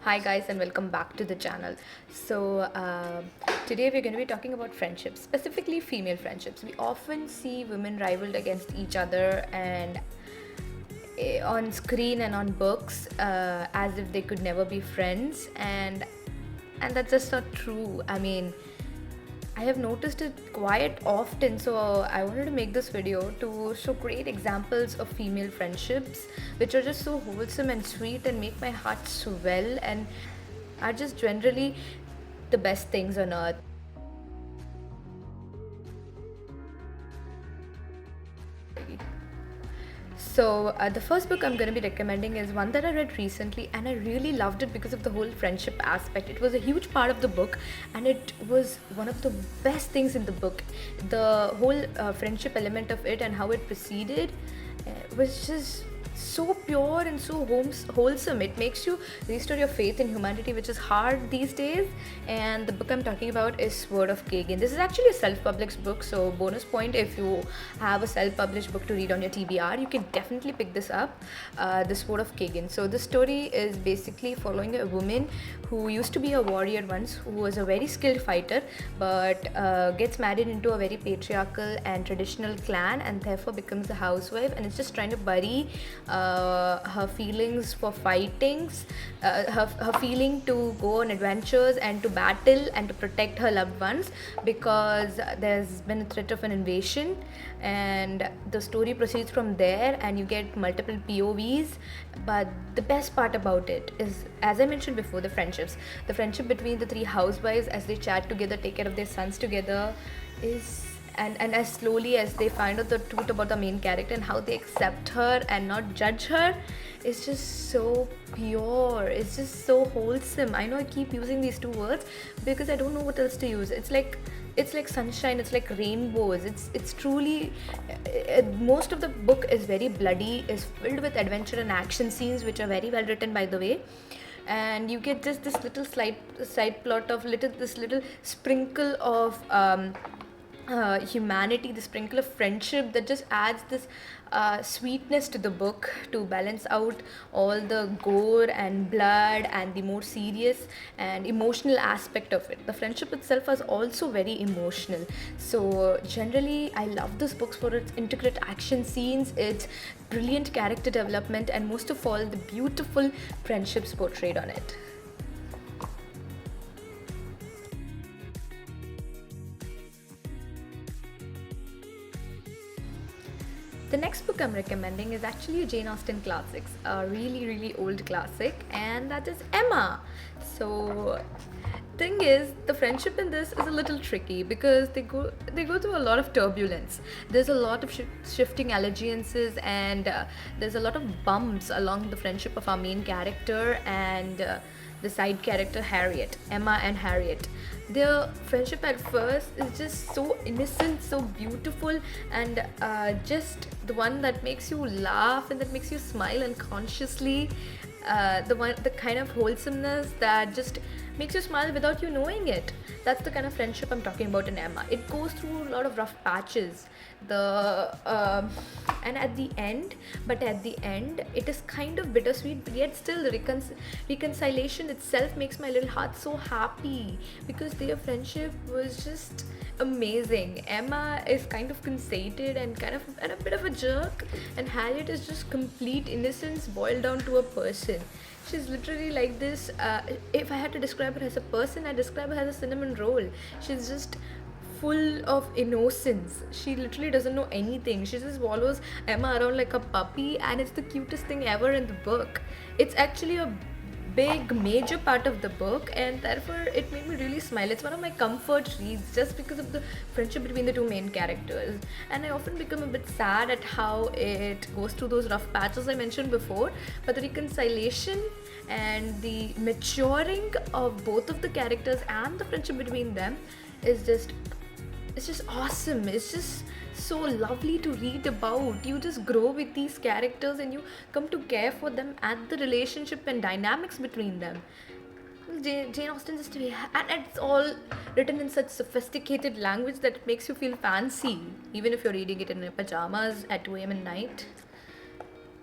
Hi guys, and welcome back to the channel. Today we're going to be talking about friendships, specifically female friendships. We often see women rivaled against each other and on screen and on books as if they could never be friends, and that's just not true. I have noticed it quite often, so I wanted to make this video to show great examples of female friendships which are just so wholesome and sweet and make my heart swell and are just generally the best things on earth. The first book I'm going to be recommending is one that I read recently, and I really loved it because of the whole friendship aspect. It was a huge part of the book, and it was one of the best things in the book. The whole friendship element of it and how it proceeded was just so pure and so wholesome. It makes you restore your faith in humanity, which is hard these days. And the book I'm talking about is Sword of Kaigen. This is actually a self-published book, so bonus point if you have a self-published book to read on your TBR, you can definitely pick this up. The Sword of Kaigen. So the story is basically following a woman who used to be a warrior once, who was a very skilled fighter, but gets married into a very patriarchal and traditional clan, and therefore becomes a housewife, and is just trying to bury her feelings for fightings, her feeling to go on adventures and to battle and to protect her loved ones, because there's been a threat of an invasion. And the story proceeds from there, and you get multiple POVs. But the best part about it is, as I mentioned before, the friendship between the three housewives as they chat together, take care of their sons together, is and as slowly as they find out the truth about the main character and how they accept her and not judge her, is just so pure. It's just so wholesome. I know I keep using these two words because I don't know what else to use. It's like sunshine, it's like rainbows. It's truly most of the book is very bloody, is filled with adventure and action scenes which are very well written, by the way. And you get just this little side plot of this little sprinkle of humanity, the sprinkle of friendship that just adds this sweetness to the book to balance out all the gore and blood and the more serious and emotional aspect of it. The friendship itself was also very emotional. So generally, I love this book for its intricate action scenes, its brilliant character development, and most of all, the beautiful friendships portrayed on it. The next book I'm recommending is actually a Jane Austen classic, a really, really old classic, and that is Emma. So, thing is, the friendship in this is a little tricky because they go through a lot of turbulence. There's a lot of shifting allegiances, and there's a lot of bumps along the friendship of our main character and the side character Harriet, Emma and Harriet. Their friendship at first is just so innocent, so beautiful, and just the one that makes you laugh and that makes you smile unconsciously. The kind of wholesomeness that just makes you smile without you knowing it. That's the kind of friendship I'm talking about in Emma. It goes through a lot of rough patches. The and at the end, but at the end, it is kind of bittersweet, but yet still the reconciliation itself makes my little heart so happy because their friendship was just amazing. Emma is kind of conceited and a bit of a jerk, and Harriet is just complete innocence boiled down to a person. She's literally like this. If I had to describe her as a person, I describe her as a cinnamon roll. She's just full of innocence. She literally doesn't know anything. She just follows Emma around like a puppy, and it's the cutest thing ever in the book. It's actually a big major part of the book, and therefore it made me really smile. It's one of my comfort reads just because of the friendship between the two main characters. And I often become a bit sad at how it goes through those rough patches I mentioned before, but the reconciliation and the maturing of both of the characters and the friendship between them is just, it's just awesome. It's just so lovely to read about. You just grow with these characters and you come to care for them and the relationship and dynamics between them. Jane Austen just, and it's all written in such sophisticated language that it makes you feel fancy, even if you're reading it in your pajamas at 2 a.m. at night.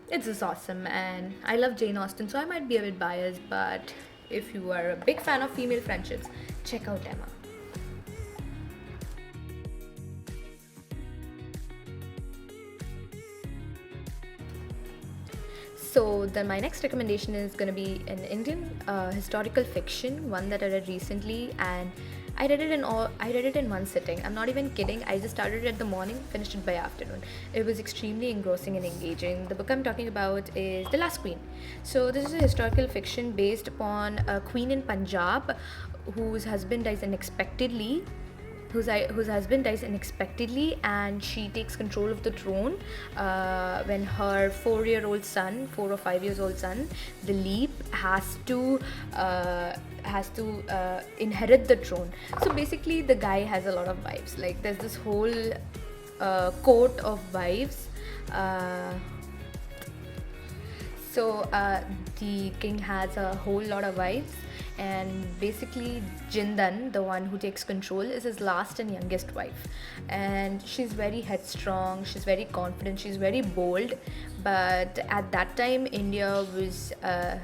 It's just awesome, and I love Jane Austen, so I might be a bit biased, but if you are a big fan of female friendships, check out Emma. So then my next recommendation is going to be an Indian historical fiction, one that I read recently, and I read it in one sitting. I'm not even kidding. I just started it in the morning, finished it by afternoon. It was extremely engrossing and engaging. The book I'm talking about is The Last Queen. So this is a historical fiction based upon a queen in Punjab whose husband dies unexpectedly, whose husband dies unexpectedly, and she takes control of the throne when her 4 or 5 years old son, Dilip, has to inherit the throne. So basically, the guy has a lot of wives. Like there's this whole court of wives. So the king has a whole lot of wives, and basically Jindan, the one who takes control, is his last and youngest wife. And she's very headstrong, she's very confident, she's very bold. But at that time, India was a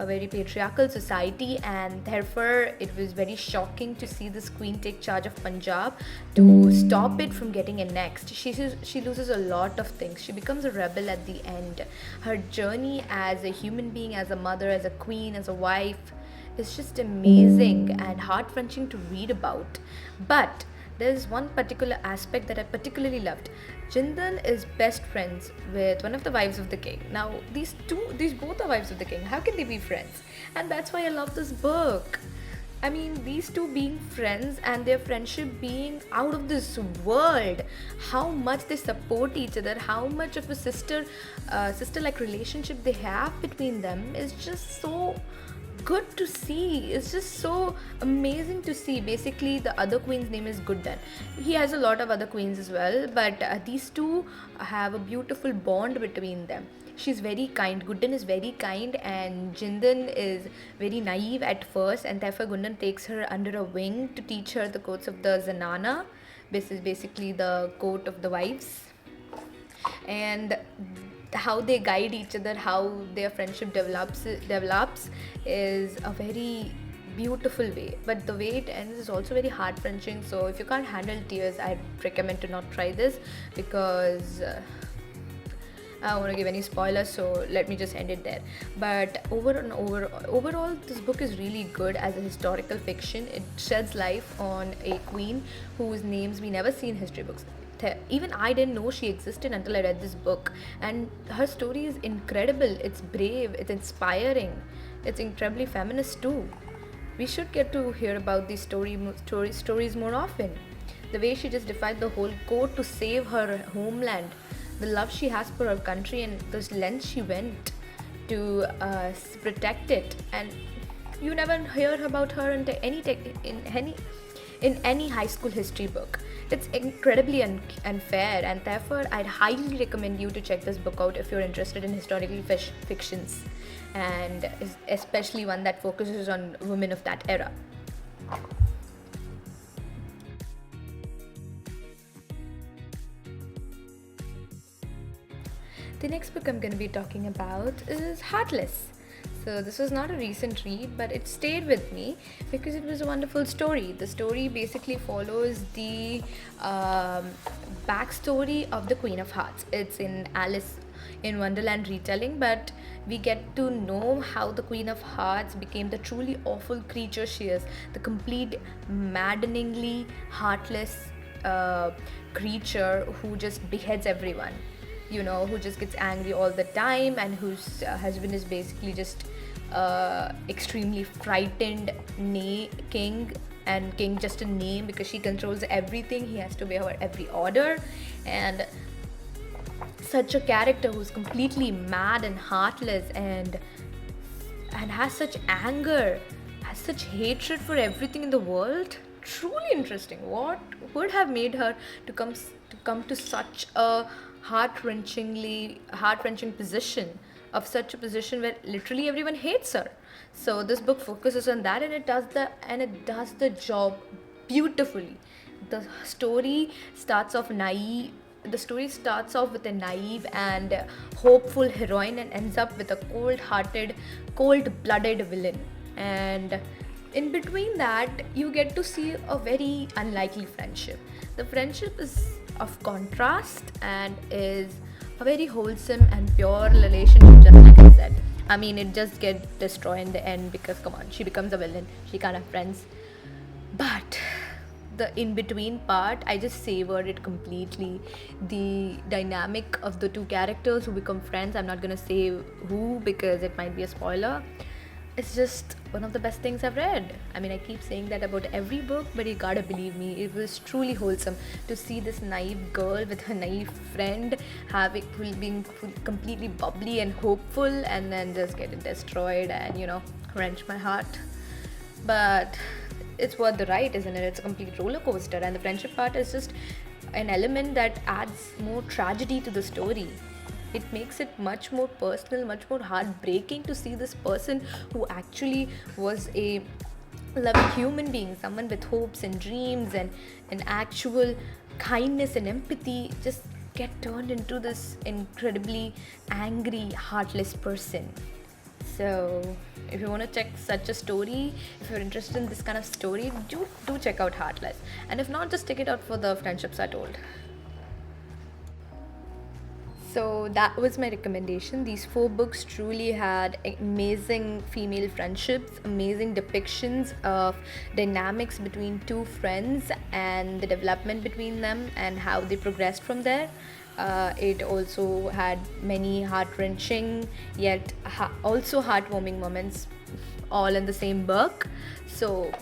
very patriarchal society, and therefore it was very shocking to see this queen take charge of Punjab to stop it from getting annexed. She loses a lot of things. She becomes a rebel at the end. Her journey as a human being, as a mother, as a queen, as a wife is just amazing and heart-wrenching to read about. But there's one particular aspect that I particularly loved. Jindan is best friends with one of the wives of the king. Now, these both are wives of the king. How can they be friends? And that's why I love this book. I mean, these two being friends and their friendship being out of this world. How much they support each other, how much of a sister-like relationship they have between them is just so good to see. It's just so amazing to see. Basically, the other queen's name is Goodan. He has a lot of other queens as well, but these two have a beautiful bond between them. She's very kind. Goodan is very kind, and Jindan is very naive at first, and therefore Goodan takes her under a wing to teach her the codes of the Zanana. This is basically the code of the wives. And how they guide each other, how their friendship develops is a very beautiful way. But the way it ends is also very heart-wrenching. So if you can't handle tears, I recommend to not try this, because I don't want to give any spoilers, so let me just end it there. But overall, this book is really good as a historical fiction. It sheds light on a queen whose names we never see in history books. Even I didn't know she existed until I read this book, and her story is incredible. It's brave, it's inspiring, it's incredibly feminist too. We should get to hear about these stories more often. The way she just defied the whole court to save her homeland, the love she has for her country, and the lengths she went to protect it. And you never hear about her in any high school history book. It's incredibly unfair, and therefore I'd highly recommend you to check this book out if you're interested in historical fictions, and especially one that focuses on women of that era. The next book I'm going to be talking about is Heartless. So this was not a recent read, but it stayed with me because it was a wonderful story. The story basically follows the backstory of the Queen of Hearts. It's in Alice in Wonderland retelling, but we get to know how the Queen of Hearts became the truly awful creature she is, the complete maddeningly heartless creature who just beheads everyone, who just gets angry all the time, and whose husband is basically just extremely frightened king, and king just a name because she controls everything. He has to obey her every order, and such a character who's completely mad and heartless and has such anger, has such hatred for everything in the world. Truly interesting. What would have made her to come to such a heart-wrenching position, of such a position where literally everyone hates her? So this book focuses on that, and it does the job beautifully. The story starts off with a naive and hopeful heroine, and ends up with a cold-blooded villain. and in between that you get to see a very unlikely friendship. The friendship is of contrast and is a very wholesome and pure relationship, just like I said. I mean, it just gets destroyed in the end because, come on, she becomes a villain, she can't have friends. But the in between part, I just savored it completely. The dynamic of the two characters who become friends, I'm not gonna say who because it might be a spoiler. It's just one of the best things I've read. I mean, I keep saying that about every book, but you gotta believe me, it was truly wholesome to see this naive girl with her naive friend being completely bubbly and hopeful, and then just get it destroyed and wrench my heart. But it's worth the ride, isn't it? It's a complete roller coaster, and the friendship part is just an element that adds more tragedy to the story. It makes it much more personal, much more heartbreaking to see this person who actually was a loving human being, someone with hopes and dreams and an actual kindness and empathy, just get turned into this incredibly angry, heartless person. So if you want to check such a story, if you're interested in this kind of story, do check out Heartless. And if not, just check it out for the friendships I told. So that was my recommendation. These 4 books truly had amazing female friendships, amazing depictions of dynamics between two friends and the development between them and how they progressed from there. It also had many heart-wrenching yet also heartwarming moments all in the same book. So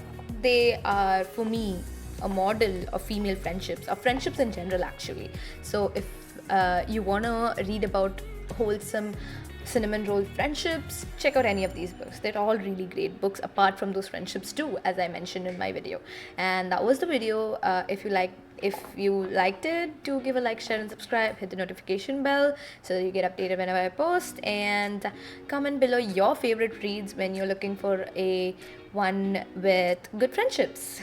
they are, for me, a model of female friendships, of friendships in general actually. So if you want to read about wholesome cinnamon roll friendships, check out any of these books. They're all really great books apart from those friendships too, as I mentioned in my video. And that was the video. If you liked it, do give a like, share and subscribe, hit the notification bell so that you get updated whenever I post, and comment below your favorite reads when you're looking for a one with good friendships,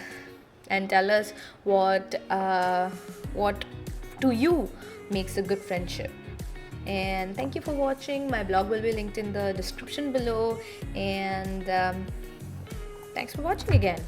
and tell us what to you makes a good friendship. And thank you for watching. My blog will be linked in the description below, and thanks for watching again.